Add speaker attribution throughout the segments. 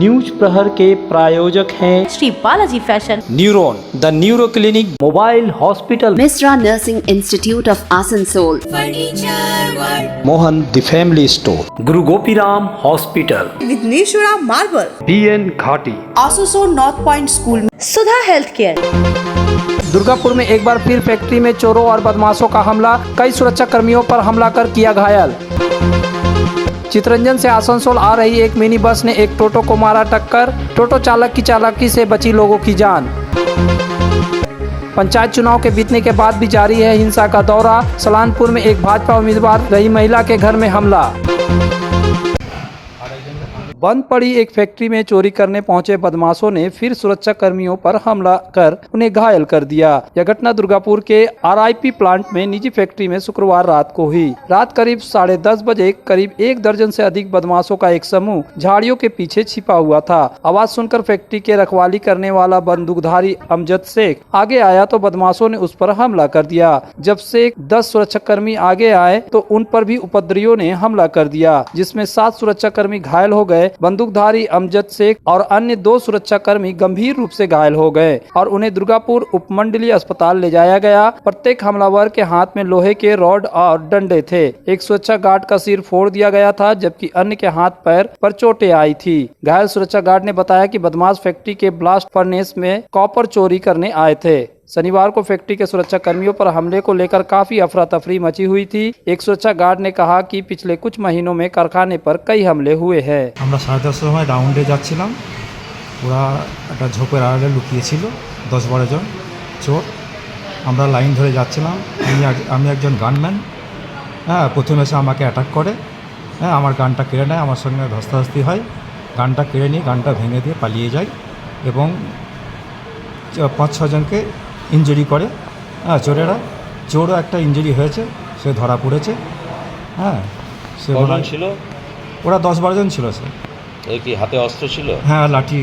Speaker 1: News प्रहर के प्रायोजक हैं
Speaker 2: Shri Balaji fashion,
Speaker 1: neuron the neuro clinic mobile hospital,
Speaker 3: Misra Nursing Institute of Asansol,
Speaker 1: Mohan the family store, Guru Gopiram hospital,
Speaker 4: Vighneshwara marble,
Speaker 1: BN घाटी,
Speaker 4: आसोसो north point school,
Speaker 2: सुधा health care.
Speaker 1: Durgapur में एक बार फिर factory में चोरों और बदमाशों का हमला, कई सुरक्षा कर्मियों पर हमला कर किया घायल। चितरंजन से आसनसोल आ रही एक मिनी बस ने एक टोटो को मारा टक्कर, टोटो चालक की चालाकी से बची लोगों की जान। पंचायत चुनाव के बीतने के बाद भी जारी है हिंसा का दौरा, सलानपुर में एक भाजपा उम्मीदवार रही महिला के घर में हमला। बंद पड़ी एक फैक्ट्री में चोरी करने पहुंचे बदमाशों ने फिर सुरक्षा कर्मियों पर हमला कर उन्हें घायल कर दिया। यह घटना दुर्गापुर के RIP प्लांट में निजी फैक्ट्री में शुक्रवार रात को हुई। रात करीब 10:30 बजे करीब 1 दर्जन से अधिक बदमाशों का एक समूह झाड़ियों के पीछे छिपा हुआ था। आवाज सुनकर फैक्ट्री के रखवाली करने वाला बंदूकधारी अमजद शेख आगे आया तो बदमाशों ने उस पर हमला कर दिया। जब से 10 सुरक्षा कर्मी आगे आए तो उन पर भी उपद्रवियों ने हमला कर दिया, जिसमें 7 सुरक्षा कर्मी घायल हो गए। बंदूकधारी अमजद शेख और अन्य 2 सुरक्षा कर्मी गंभीर रूप से घायल हो गए और उन्हें दुर्गापुर उपमंडलीय अस्पताल ले जाया गया। प्रत्येक हमलावर के हाथ में लोहे के रॉड और डंडे थे। एक सुरक्षा गार्ड का सिर फोड़ दिया गया था, जबकि अन्य के हाथ पैर पर चोटें आई थी। घायल सुरक्षा गार्ड ने बताया कि बदमाश फैक्ट्री के ब्लास्ट फर्नेस में कॉपर चोरी करने आए थे। शनिवार को फैक्ट्री के सुरक्षा कर्मियों पर हमले को लेकर काफी अफरा तफरी मची हुई थी। एक सुरक्षा गार्ड ने कहा कि पिछले कुछ महीनों में कारखाने पर कई हमले हुए हैं।
Speaker 5: আমরা 10:30 সময় রাউন্ডে যাচ্ছিলাম, ওরা একটা ঝোপের আড়ালে লুকিয়েছিল 10-12 জন চোর। আমরা লাইন ধরে যাচ্ছিলাম, আমি একজন গানম্যান, হ্যাঁ, প্রথমে এসে আমাকে অ্যাটাক করে, হ্যাঁ, আমার গানটা কেড়ে নেয়, আমার সঙ্গে ধস্তাধস্তি হয়, গানটা কেড়ে নিয়ে গানটা ভেঙে দিয়ে পালিয়ে যায় এবং 5-6 জনকে ইনজুরি করে। হ্যাঁ, চোরও একটা ইনজুরি হয়েছে, সে ধরা পড়েছে। হ্যাঁ, সে
Speaker 6: ছিল,
Speaker 5: ওরা 10-12 জন ছিল। স্যার
Speaker 6: কি হাতে অস্ত্র ছিল?
Speaker 5: হ্যাঁ, লাঠি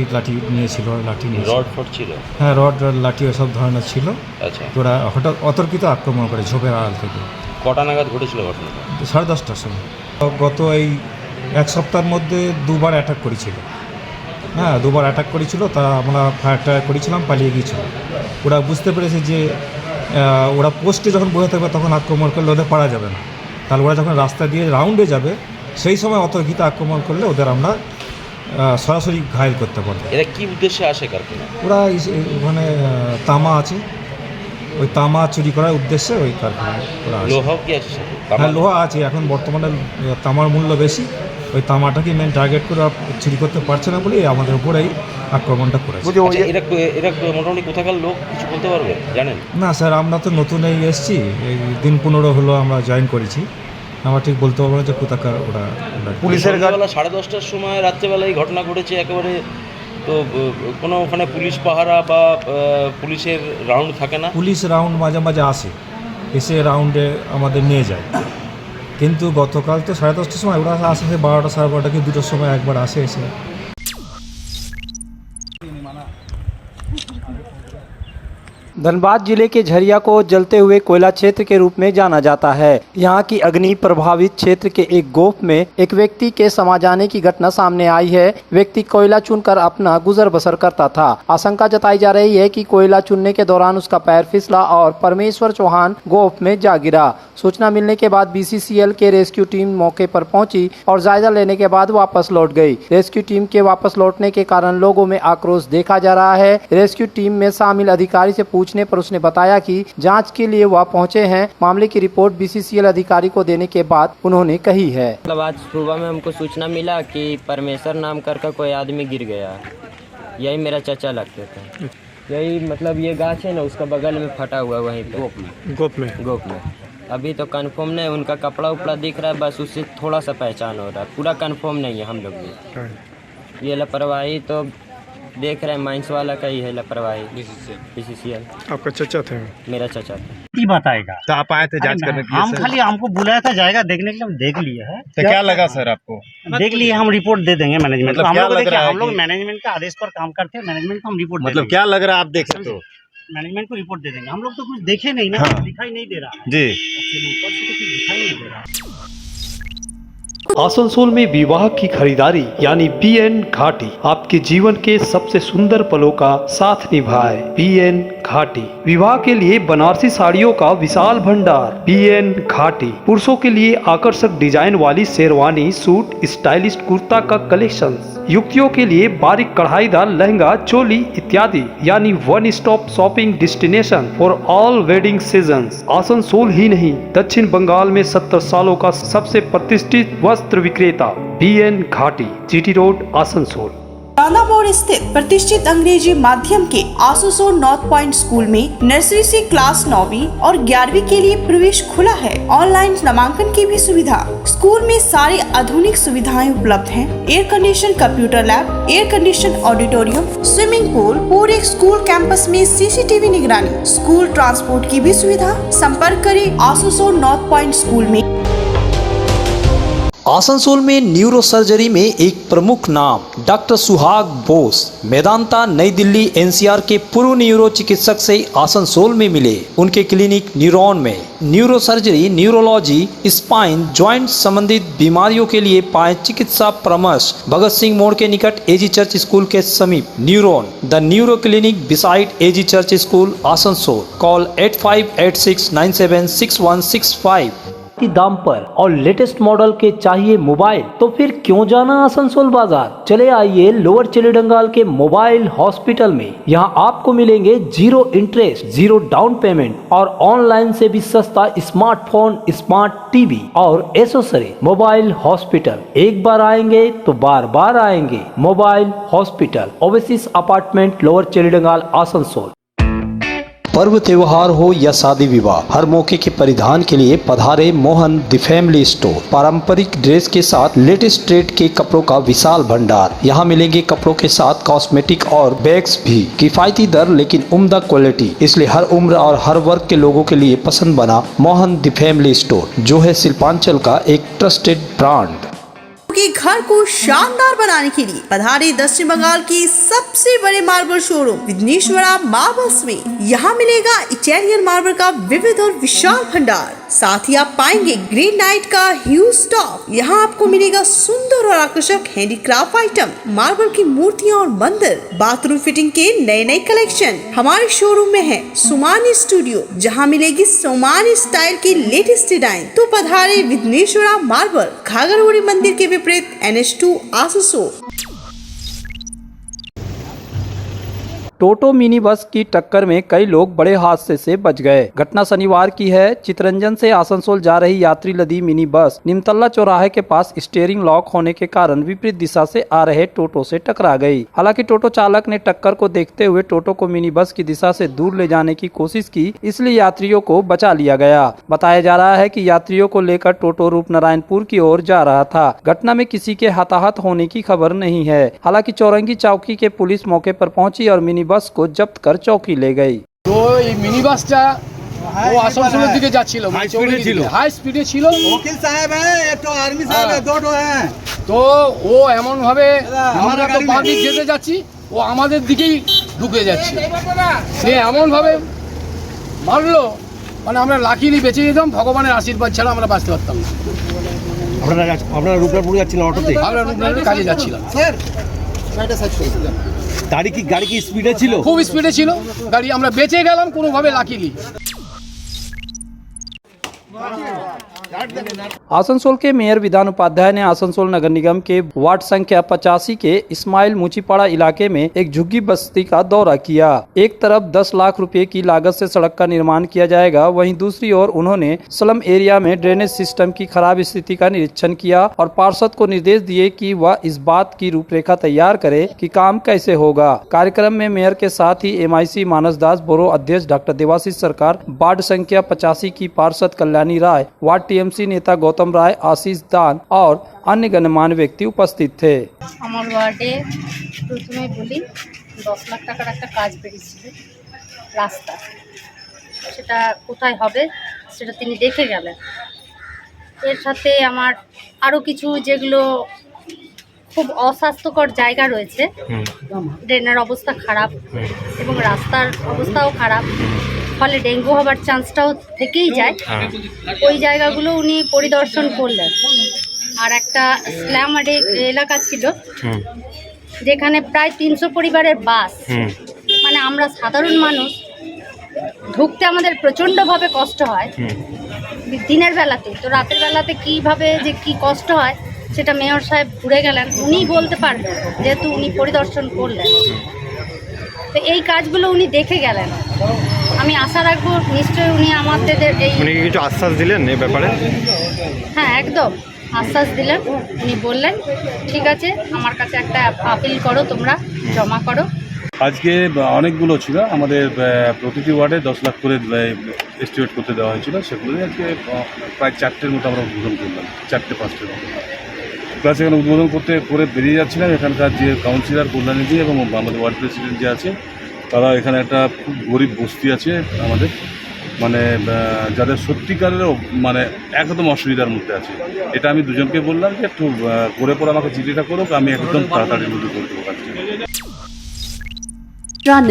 Speaker 5: নিয়েছিল, লাঠি নিয়েছিল,
Speaker 6: রড ফট ছিল।
Speaker 5: হ্যাঁ, রড লাঠি ওসব ধরনের ছিল।
Speaker 6: আচ্ছা,
Speaker 5: ওরা হঠাৎ অতর্কিত আক্রমণ করে ঝোপের আড়াল থেকে।
Speaker 6: কটা নাগাদ ঘটেছিল ঘটনাটা?
Speaker 5: 10:30টার সময়। গত এই 1 সপ্তাহের মধ্যে 2বার অ্যাটাক করেছিল। হ্যাঁ, 2বার অ্যাটাক করেছিল, তা আমরা ফায়ার ট্রায়ার করেছিলাম, পালিয়ে গিয়েছিল। ওরা বুঝতে পেরেছে যে ওরা পোস্টে যখন বসে থাকবে তখন আক্রমণ করলে ওদের পারা যাবে না, তাহলে ওরা যখন রাস্তা দিয়ে রাউন্ডে যাবে সেই সময় অতর্কিত আক্রমণ করলে ওদের আমরা সরাসরি ঘায়েল করতে পারবো।
Speaker 6: এরা কি উদ্দেশ্যে আসে কারখানা?
Speaker 5: ওরা ওখানে তামা আছে, ওই তামা চুরি করার উদ্দেশ্যে ওই কারখানায় ওরা আসে।
Speaker 6: লোহাও কি আছে?
Speaker 5: হ্যাঁ, লোহা আছে। এখন বর্তমানে তামার মূল্য বেশি, ওই তামাটাকে মেন টার্গেট করে চুরি করতে পারছে না বলেই আমাদের উপরেই আক্রমণটা করেছে।
Speaker 6: আচ্ছা, এরা মোটামুটি কোথাকার লোক কিছু বলতে পারবে, জানেন?
Speaker 5: না স্যার, আমরা তো নতুন এসেছি, এই দিন 15 হলো আমরা জয়েন করেছি, আমরা ঠিক বলতে পারবো না যে কোথাকার ওরা।
Speaker 6: পুলিশের বেলা 10:30টার সময় রাত্রেবেলা এই ঘটনা ঘটেছে একেবারে, তো কোনো ওখানে পুলিশ পাহারা বা পুলিশের রাউন্ড থাকে না?
Speaker 5: পুলিশ রাউন্ড মাঝে মাঝে আসে, এসে রাউন্ডে আমাদের নিয়ে যায়, কিন্তু গতকাল তো 10:30টার সময় ওরা আসে, 12টা 12:30 কি 2টার সময় একবার আসে এসে।
Speaker 1: धनबाद जिले के झरिया को जलते हुए कोयला क्षेत्र के रूप में जाना जाता है। यहाँ की अग्नि प्रभावित क्षेत्र के एक गोफ में एक व्यक्ति के समा जाने की घटना सामने आई है। व्यक्ति कोयला चुनकर अपना गुजर बसर करता था। आशंका जताई जा रही है कि कोयला चुनने के दौरान उसका पैर फिसला और परमेश्वर चौहान गोफ में जा गिरा। सूचना मिलने के बाद BCCL के रेस्क्यू टीम मौके पर पहुंची और जायजा लेने के बाद वापस लौट गई। रेस्क्यू टीम के वापस लौटने के कारण लोगों में आक्रोश देखा जा रहा है। रेस्क्यू टीम में शामिल अधिकारी से पूछने पर उसने बताया कि जांच के लिए वह पहुंचे हैं। मामले की रिपोर्ट BCCL अधिकारी को देने के बाद उन्होंने कही है,
Speaker 7: मतलब आज सुबह में हमको सूचना मिला कि परमेश्वर नाम कर कोई आदमी गिर गया। यही मेरा चाचा लगते थे। यही मतलब ये गाछ है ना, उसका बगल में फटा हुआ, वहीं पे गोप में। अभी तो कंफर्म नहीं, उनका कपड़ा उपड़ा दिख रहा है, बस उससे थोड़ा सा पहचान हो रहा है, पूरा कंफर्म नहीं है हम लोग भी। ये लापरवाही तो देख रहे हैं, माइंस वाला का ही है लापरवाही। BCCL।
Speaker 8: आपका चाचा थे?
Speaker 7: मेरा चाचा था।
Speaker 8: बताएगा तो आप आए थे जांच करने के लिए? हम खाली हमको बुलाया था जाएगा देखने के लिए, हम देख लिए है।
Speaker 5: तो क्या लगा सर आपको?
Speaker 8: देख लिए, हम रिपोर्ट दे देंगे मैनेजमेंट को। हम लोग मैनेजमेंट का आदेश पर काम करते हैं, मैनेजमेंट को हम रिपोर्ट
Speaker 5: मतलब क्या लग रहा है आप देख सकते हो?
Speaker 8: मैनेजमेंट को रिपोर्ट दे देंगे। हम लोग तो कुछ देखे नहीं ना, दिखाई नहीं दे रहा है
Speaker 5: जी।
Speaker 8: ऊपर से तो कुछ दिखाई नहीं दे रहा।
Speaker 1: आसनसोल में विवाह की खरीदारी यानी BN घाटी आपके जीवन के सबसे सुंदर पलों का साथ निभाए। BN घाटी विवाह के लिए बनारसी साड़ियों का विशाल भंडार। BN घाटी पुरुषों के लिए आकर्षक डिजाइन वाली शेरवानी, सूट, स्टाइलिश कुर्ता का कलेक्शन, युवतियों के लिए बारीक कढ़ाईदार लहंगा, चोली इत्यादि यानी one stop shopping destination for all wedding seasons. Asansol ही नहीं, दक्षिण बंगाल में 70 सालों का सबसे प्रतिष्ठित वस्त्र विक्रेता BN घाटी, GT रोड, आसनसोल।
Speaker 4: राना मोड़ स्थित प्रतिष्ठित अंग्रेजी माध्यम के आसनसोल नॉर्थ पॉइंट स्कूल में नर्सरी से क्लास 9वीं और 11वीं के लिए प्रवेश खुला है। ऑनलाइन नामांकन की भी सुविधा। स्कूल में सारी आधुनिक सुविधाएं उपलब्ध हैं। Air condition computer lab, air condition auditorium, swimming pool, पूरे स्कूल कैंपस में CCTV निगरानी, स्कूल ट्रांसपोर्ट की भी सुविधा। संपर्क करें आसनसोल नॉर्थ पॉइंट स्कूल में।
Speaker 1: आसनसोल में न्यूरो सर्जरी में एक प्रमुख नाम डॉक्टर सुहाग बोस मेदांता नई दिल्ली NCR के पूर्व न्यूरो चिकित्सक से आसनसोल में मिले। उनके क्लिनिक न्यूरॉन में neuro surgery, neurology, spine, joint संबंधित बीमारियों के लिए पाए चिकित्सा परामर्श। भगत सिंह मोड़ के निकट AG चर्च स्कूल के समीप neuron the neuro clinic beside AG church school, Asansol. Call 8586976165। की दाम पर और लेटेस्ट मॉडल के चाहिए मोबाइल तो फिर क्यों जाना आसनसोल बाजार। चले आइए लोअर चिलीडंगाल के मोबाइल हॉस्पिटल में। यहाँ आपको मिलेंगे 0 इंटरेस्ट, 0 डाउन पेमेंट और ऑनलाइन से भी सस्ता स्मार्टफोन, स्मार्ट TV और एसेसरी। मोबाइल हॉस्पिटल, एक बार आएंगे तो बार बार आएंगे। Mobile hospital, Oasis apartment, lower चिलीडंगाल, आसनसोल। पर्व त्योहार हो या शादी विवाह, हर मौके के परिधान के लिए पधारे मोहन द फैमिली स्टोर। पारंपरिक ड्रेस के साथ लेटेस्ट ट्रेड के कपड़ों का विशाल भंडार। यहाँ मिलेंगे कपड़ों के साथ कॉस्मेटिक और बैग्स भी। किफायती दर लेकिन उम्दा क्वालिटी, इसलिए हर उम्र और हर वर्ग के लोगों के लिए पसंद बना मोहन द फैमिली स्टोर, जो है शिल्पांचल का एक ट्रस्टेड ब्रांड।
Speaker 4: के घर को शानदार बनाने के लिए पधारे दक्षिण बंगाल की सबसे बड़े मार्बल शोरूम विघ्नेश्वरा मार्बल्स में। यहाँ मिलेगा इटालियन मार्बल का विविध और विशाल भंडार। साथ ही आप पाएंगे ग्रेनाइट का ह्यूज स्टॉक। यहाँ आपको मिलेगा सुंदर और आकर्षक हैंडीक्राफ्ट आइटम, मार्बल की मूर्तियाँ और मंदिर, बाथरूम फिटिंग के नए नए कलेक्शन। हमारे शोरूम में है सोमानी स्टूडियो, जहाँ मिलेगी सोमानी स्टाइल की लेटेस्ट डिजाइन। तो पधारे विघ्नेश्वरा मार्बल, घाघरगुड़ी मंदिर के विपरीत NH2 आसनसोल।
Speaker 1: टोटो मिनी बस की टक्कर में कई लोग बड़े हादसे से बच गए। घटना शनिवार की है। चितरंजन से आसनसोल जा रही यात्री लदी मिनी बस निमतल्ला चौराहे के पास स्टीयरिंग लॉक होने के कारण विपरीत दिशा से आ रहे टोटो से टकरा गई। हालांकि टोटो चालक ने टक्कर को देखते हुए टोटो को मिनी बस की दिशा से दूर ले जाने की कोशिश की, इसलिए यात्रियों को बचा लिया गया। बताया जा रहा है कि यात्रियों को लेकर टोटो रूपनारायणपुर की ओर जा रहा था। घटना में किसी के हताहत होने की खबर नहीं है। हालांकि चौरंगी चौकी के पुलिस मौके पर पहुंची और मिनी बस को जब्त कर चौकी ले गई।
Speaker 9: তো এই মিনি বাসটা ও আসানসোলের দিকে যাচ্ছিল, হাই স্পিডে ছিল।
Speaker 10: वकील साहब है, एक तो आर्मी साहब है, 2 हैं।
Speaker 9: তো ও এমন ভাবে আমরা তো বাঁ দিক যেতে যাচ্ছি, ও আমাদের দিকেই ঢুকে যাচ্ছে। সে এমন ভাবে মারলো, মানে আমরা লাকিলি বেঁচে যেতাম, ভগবানের আশীর্বাদ ছাড়া আমরা বাঁচতে পারতাম না।
Speaker 10: আপনারা রূপনাপুর যাচ্ছিলেন অটোতে?
Speaker 9: আমরা রূপনাপুরের কাজে যাচ্ছিলাম।
Speaker 10: গাড়ি কি স্পিডে ছিল?
Speaker 9: খুব স্পিডে ছিল গাড়ি, আমরা বেঁচে গেলাম কোনোভাবে লাকিলি।
Speaker 1: आसनसोल के मेयर विधान उपाध्याय ने आसनसोल नगर निगम के वार्ड संख्या 85 के इस्माइल मुचीपाड़ा इलाके में एक झुग्गी बस्ती का दौरा किया। एक तरफ 10 लाख रुपए की लागत से सड़क का निर्माण किया जाएगा, वहीं दूसरी ओर उन्होंने स्लम एरिया में ड्रेनेज सिस्टम की खराब स्थिति का निरीक्षण किया और पार्षद को निर्देश दिए कि वह इस बात की रूपरेखा तैयार करे कि काम कैसे होगा। कार्यक्रम में मेयर के साथ ही MIC मानस दास बोरो अध्यक्ष डॉक्टर देवाशीष सरकार, वार्ड संख्या 85 की पार्षद कल्याणी राय, वार्ड TMC नेता गौतम राय, आशीष दान और अन्य गणमान्य व्यक्ति उपस्थित थे।
Speaker 11: আমার ওয়ার্ডে প্রথমে বলি 10 লাখ টাকার একটা কাজ বেরিয়েছিল রাস্তা, সেটা কোথায় হবে সেটা তিনি দেখে গেলেন। এর সাথে আমার আরও কিছু যেগুলো খুব অস্বাস্থ্যকর জায়গা রয়েছে, ড্রেনের অবস্থা খারাপ এবং রাস্তার অবস্থাও খারাপ, ফলে ডেঙ্গু হবার চান্সটাও থেকেই যায়। ওই জায়গাগুলো উনি পরিদর্শন করলেন। আর একটা স্ল্যামারে এলাকা ছিল যেখানে প্রায় 300 পরিবারের বাস। মানে আমরা সাধারণ মানুষ ঢুকতে আমাদের প্রচণ্ডভাবে কষ্ট হয় দিনের বেলাতে, তো রাতের বেলাতে কীভাবে যে কি কষ্ট হয় সেটা মেয়র সাহেব ঘুরে গেলেন, উনিই বলতে পারবেন যেহেতু উনি পরিদর্শন করলেন। তো এই কাজগুলো উনি দেখে গেলেন, আমি আশা রাখবো নিশ্চয়ই উনি আমাদের এই
Speaker 12: কিছু আশ্বাস দিলেন এই ব্যাপারে।
Speaker 11: হ্যাঁ, একদম আশ্বাস দিলেন। উনি বললেন ঠিক আছে, আমার কাছে একটা আপিল করো, তোমরা জমা করো।
Speaker 13: আজকে অনেকগুলো ছিল আমাদের, প্রতিটি ওয়ার্ডে 10 লাখ করে এস্টিমেট করতে দেওয়া হয়েছিল, সেগুলোই আজকে প্রায় 4টের মতো আমরা উদ্বোধন করলাম, 4-5টের মতো। প্লাস এখানে উদ্বোধন করে বেরিয়ে যাচ্ছিলাম, এখানকার যে কাউন্সিলর কল্যাণীজি এবং আমাদের ওয়ার্ড প্রেসিডেন্ট যে আছে, তারা এখানে একটা খুব গরিব বস্তি আছে আমাদের, মানে যাদের সত্যিকারের মানে একদম অসুবিধার মধ্যে আছে। এটা আমি দুজনকে বললাম যে একটু করে পরে আমাকে চিঠিটা করুক, আমি একদম তাড়াতাড়ির মধ্যে করে দেবো কাজটা।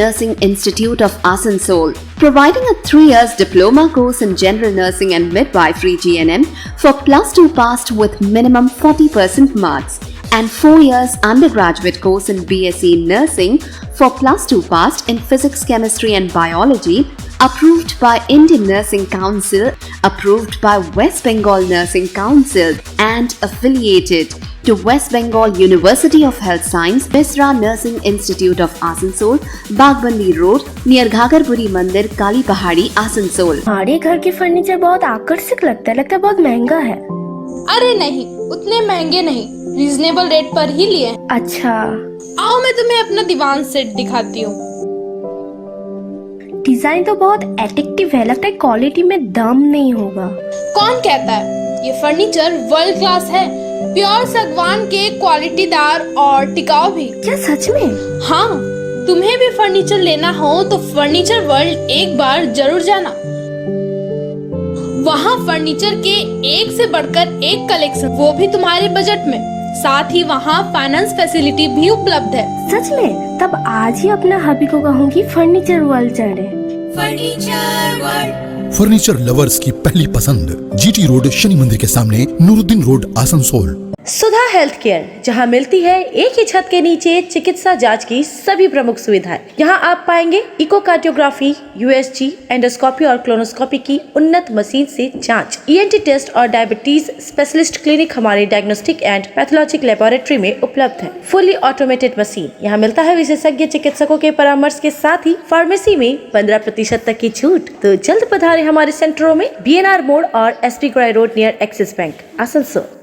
Speaker 3: Nursing Institute of Asansol, providing a 3 years diploma course in general nursing and midwifery GNM for +2 passed with minimum 40% marks, and 4 years undergraduate course in BSc Nursing for +2 passed in physics, chemistry and biology, approved by Indian Nursing Council, approved by West Bengal Nursing Council and affiliated to West Bengal University of Health Science, Misra Nursing Institute of Asansol, Bagbandi Road, near Ghagarpuri Mandir, Kali Pahadi, Asansol.
Speaker 2: हमारे घर के furniture बहुत आकर्षक लगता है बहुत महंगा है।
Speaker 11: अरे नहीं, उतने महंगे नहीं, रीजनेबल रेट पर ही लिए।
Speaker 2: अच्छा,
Speaker 11: आओ मैं तुम्हें अपना दीवान सेट दिखाती हूँ।
Speaker 2: डिजाइन तो बहुत एट्रैक्टिव है, लगता है क्वालिटी में दम नहीं होगा।
Speaker 11: कौन कहता है? ये फर्नीचर वर्ल्ड क्लास है, प्योर सागवान के, क्वालिटीदार और टिकाऊ भी।
Speaker 2: क्या सच में?
Speaker 11: हाँ, तुम्हें भी फर्नीचर लेना हो तो फर्नीचर वर्ल्ड एक बार जरूर जाना। वहाँ फर्नीचर के एक से बढ़कर एक कलेक्शन, वो भी तुम्हारे बजट में। साथ ही वहाँ फाइनेंस फैसिलिटी भी उपलब्ध है।
Speaker 2: सच में? तब आज ही अपना हबी को कहूँगी फर्नीचर वर्ल्ड चढ़े।
Speaker 14: फर्नीचर लवर्स की पहली पसंद, जीटी रोड, शनि मंदिर के सामने, नूरुद्दीन रोड, आसनसोल।
Speaker 2: सुधा हेल्थ केयर, जहां मिलती है एक ही छत के नीचे चिकित्सा जांच की सभी प्रमुख सुविधाएं। यहां आप पाएंगे इकोकार्डियोग्राफी, यूएसजी, एंडोस्कोपी और क्लोनोस्कोपी की उन्नत मशीन से जांच, ईएनटी टेस्ट और डायबिटीज स्पेशलिस्ट क्लिनिक हमारे डायग्नोस्टिक एंड पैथोलॉजिक लेबोरेटरी में उपलब्ध है। फुली ऑटोमेटेड मशीन, यहाँ मिलता है विशेषज्ञ चिकित्सकों के परामर्श के साथ ही फार्मेसी में 15% तक की छूट। तो जल्द पधारे हमारे सेंटरों में, BNR मोड़ और SP ग्राई road near Axis bank, Asansol.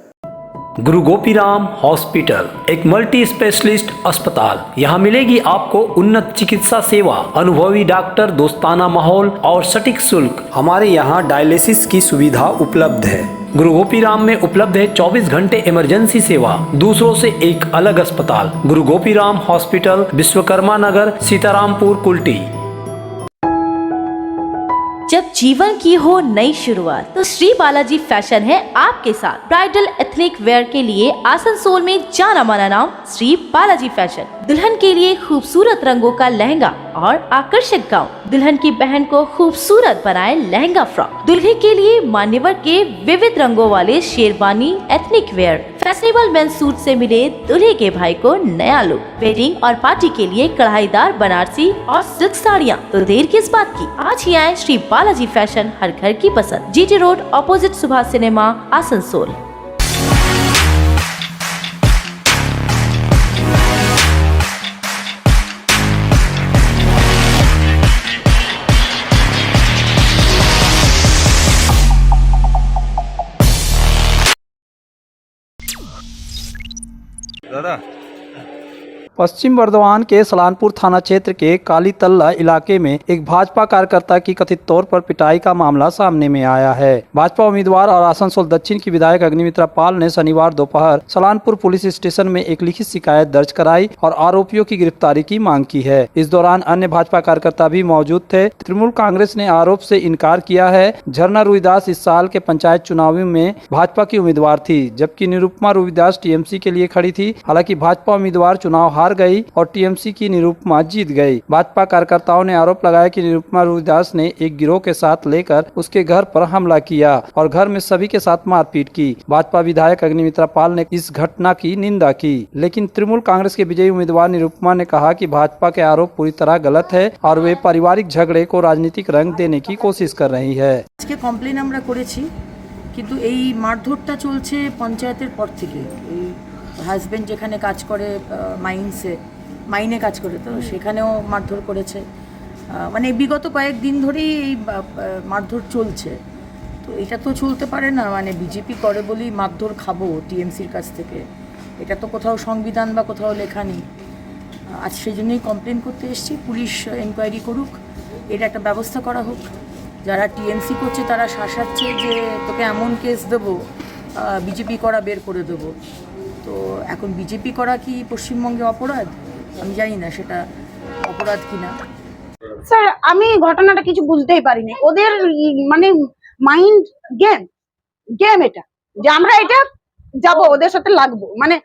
Speaker 1: Guru Gopiram hospital एक मल्टी स्पेशलिस्ट अस्पताल। यहाँ मिलेगी आपको उन्नत चिकित्सा सेवा, अनुभवी डॉक्टर, दोस्ताना माहौल और सटीक शुल्क। हमारे यहाँ डायलिसिस की सुविधा उपलब्ध है। गुरु गोपीराम में उपलब्ध है 24 घंटे इमरजेंसी सेवा, दूसरों से एक अलग अस्पताल। गुरु गोपीराम हॉस्पिटल, विश्वकर्मा नगर, सीतारामपुर, कुल्टी।
Speaker 2: जब जीवन की हो नई शुरुआत तो श्री बालाजी फैशन है आपके साथ। ब्राइडल एथनिक वेयर के लिए आसनसोल में जाना माना नाम श्री बालाजी फैशन। दुल्हन के लिए खूबसूरत रंगों का लहंगा और आकर्षक गाउन, दुल्हन की बहन को खूबसूरत बनाए लहंगा फ्रॉक, दुल्हे के लिए मान्यवर के विविध रंगों वाले sherwani ethnic wear, fashionable men's suit से मिले दूल्हे के भाई को नया लुक, वेडिंग और पार्टी के लिए कढ़ाईदार बनारसी और सिल्क साड़ियाँ। तो देर किस बात की, आज ही आए श्री बालाजी फैशन, हर घर की पसंद, GT road opposite Subhash cinema, Asansol.
Speaker 13: दादा,
Speaker 1: पश्चिम बर्धमान के सलानपुर थाना क्षेत्र के काली तल्ला इलाके में एक भाजपा कार्यकर्ता की कथित तौर पर पिटाई का मामला सामने में आया है। भाजपा उम्मीदवार और आसनसोल दक्षिण की विधायक अग्निमित्रा पाल ने शनिवार दोपहर सलानपुर पुलिस स्टेशन में एक लिखित शिकायत दर्ज कराई और आरोपियों की गिरफ्तारी की मांग की है। इस दौरान अन्य भाजपा कार्यकर्ता भी मौजूद थे। तृणमूल कांग्रेस ने आरोप से इनकार किया है। झरना रुईदास इस साल के पंचायत चुनावों में भाजपा की उम्मीदवार थी, जबकि निरुपमा रुईदास TMC के लिए खड़ी थी। हालांकि भाजपा उम्मीदवार चुनाव हार गई और टीएमसी की निरुपमा जीत गई। भाजपा कार्यकर्ताओं ने आरोप लगाया कि निरुपमा रूहीदास ने एक गिरोह के साथ लेकर उसके घर पर हमला किया और घर में सभी के साथ मारपीट की। भाजपा विधायक अग्निमित्रा पाल ने इस घटना की निंदा की, लेकिन तृणमूल कांग्रेस के विजयी उम्मीदवार निरुपमा ने कहा कि भाजपा के आरोप पूरी तरह गलत है और वे पारिवारिक झगड़े को राजनीतिक रंग देने की कोशिश कर रही है।
Speaker 15: আজকে কমপ্লেন আমরা করেছি, কিন্তু এই মারধরটা চলছে পঞ্চায়েতের পর থেকে। এই হাজবেন্ড যেখানে কাজ করে মাইনে কাজ করে, তো সেখানেও মারধর করেছে। মানে বিগত কয়েকদিন ধরেই এই মারধর চলছে। তো এটা তো চলতে পারে না, মানে বিজেপি করে বলেই মারধর খাবো টিএমসির কাছ থেকে, এটা তো কোথাও সংবিধান বা কোথাও লেখা নেই। আজ সেই জন্যই কমপ্লেন করতে এসেছি, পুলিশ এনকোয়ারি করুক, এটা একটা ব্যবস্থা করা হোক। যারা টিএমসি করছে তারা শাসাচ্ছে যে তোকে এমন কেস দেবো, বিজেপি করা বের করে দেবো। তো এখন বিজেপি করা কি পশ্চিমবঙ্গে অপরাধ? আমি জানি না সেটা অপরাধ কিনা।
Speaker 11: স্যার আমি ঘটনাটা কিছু বুঝতেই পারিনি। ওদের মানে মাইন্ড গেম এটা, যে আমরা এটা যাব ওদের সাথে লাগবো, মানে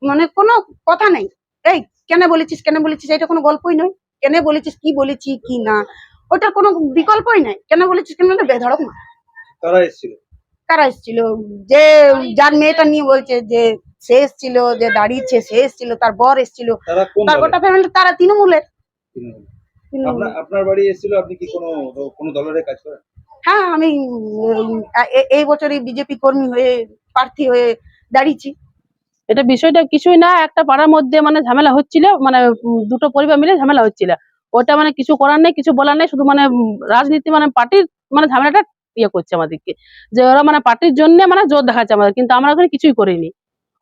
Speaker 11: মানে কোনো কথা নাই। এই কেন বলেছিস এটা কোনো গল্পই নয়। কেন বলেছিস, কি বলেছি কি না, ওটার কোনো বিকল্পই নাই। কেন বলেছিস কেন, বেধড়ক না। কারা এসেছিল? যে যার মেয়েটা নিয়ে বলছে যে সে এসেছিল, যে দাঁড়িয়েছে সে এসেছিল, তার বর এসেছিল, তার গোটা ফ্যামিলি, তারা তৃণমূলের।
Speaker 10: আপনার বাড়ি এসেছিল, আপনি কি কোনো দলের কাজ করেন?
Speaker 11: হ্যাঁ, আমি এই বছরই বিজেপি কর্মী হয়ে প্রার্থী হয়ে দাঁড়িয়েছি।
Speaker 15: এটা বিষয়টা কিছুই না, একটা পাড়ার মধ্যে মানে ঝামেলা হচ্ছিল, মানে দুটো পরিবার মিলে ঝামেলা হচ্ছিল। ওটা মানে কিছু করার নেই, কিছু বলার নেই, শুধু মানে রাজনীতি মানে পার্টির মানে ঝামেলাটা ইয়ে করছে আমাদেরকে, যে ওরা মানে পার্টির জন্য মানে জোর দেখাচ্ছে আমাদের, কিন্তু আমরা ওখানে কিছুই করিনি।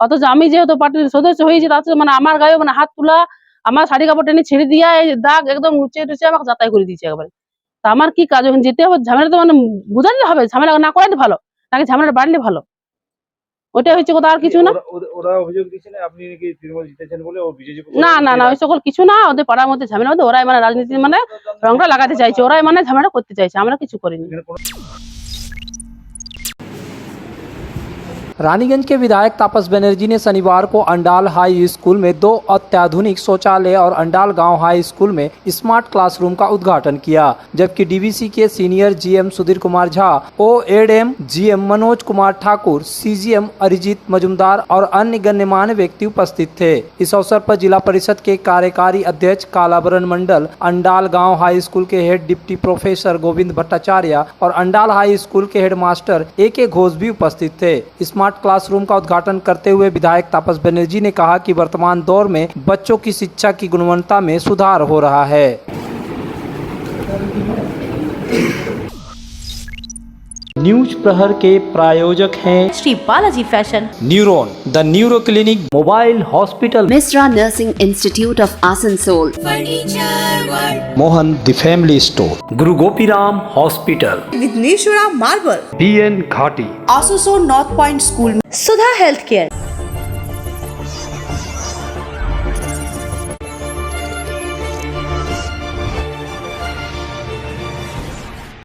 Speaker 15: অথচ আমি যেহেতু পার্টির সদস্য হয়েছি, তাতে মানে আমার গায়ে মানে হাত তোলা, আমার শাড়ি কাপড় টেনে ছেড়ে দিয়া, এই দাগ একদম উঁচে টুচে আমাকে যাতাই করে দিয়েছে একবারে। তা আমার কি কাজ, ওখানে যেতে হবে, ঝামেলা তো মানে বুঝাতে হবে, ঝামেলা না করাই ভালো, নাকি ঝামেলা বাড়লে ভালো, ওটাই হচ্ছে কথা, আর কিছু না।
Speaker 13: ওরা অভিযোগ দিচ্ছেন আপনি নাকি তৃণমূল জিতেছেন বলে ও বিজেপি।
Speaker 15: না ওই সকল কিছু না, ওদের পাড়ার মধ্যে ঝামেলা মধ্যে ওরাই মানে রাজনীতি মানে রংটা লাগাতে চাইছে, ওরাই মানে ঝামেলা করতে চাইছে, আমরা কিছু করিনি।
Speaker 1: रानीगंज के विधायक तापस बनर्जी ने शनिवार को अंडाल हाई स्कूल में 2 अत्याधुनिक शौचालय और अंडाल गांव हाई स्कूल में स्मार्ट क्लासरूम का उद्घाटन किया, जबकि डीवीसी के सीनियर जीएम सुधीर कुमार झा, ओएडएम जीएम मनोज कुमार ठाकुर, सीजीएम अरिजीत मजुमदार और अन्य गण्यमान्य व्यक्ति उपस्थित थे। इस अवसर पर जिला परिषद के कार्यकारी अध्यक्ष कालाबरन मंडल, अंडाल गाँव हाई स्कूल के head deputy professor Govind Bhattacharya और अंडाल हाई स्कूल के हेडमास्टर AK घोष भी उपस्थित थे। स्मार्ट क्लासरूम का उद्घाटन करते हुए विधायक तापस बनर्जी ने कहा कि वर्तमान दौर में बच्चों की शिक्षा की गुणवत्ता में सुधार हो रहा है। न्यूज प्रहर के प्रायोजक हैं
Speaker 2: Shri Balaji fashion,
Speaker 1: neuron the neuro clinic, mobile hospital,
Speaker 3: Misra Nursing Institute of Asansol,
Speaker 1: Mohan the family store, Guru Gopiram hospital,
Speaker 4: Vighneshwara marble,
Speaker 12: BN घाटी,
Speaker 4: आसोसोल नॉर्थ पॉइंट स्कूल,
Speaker 2: सुधा हेल्थ केयर,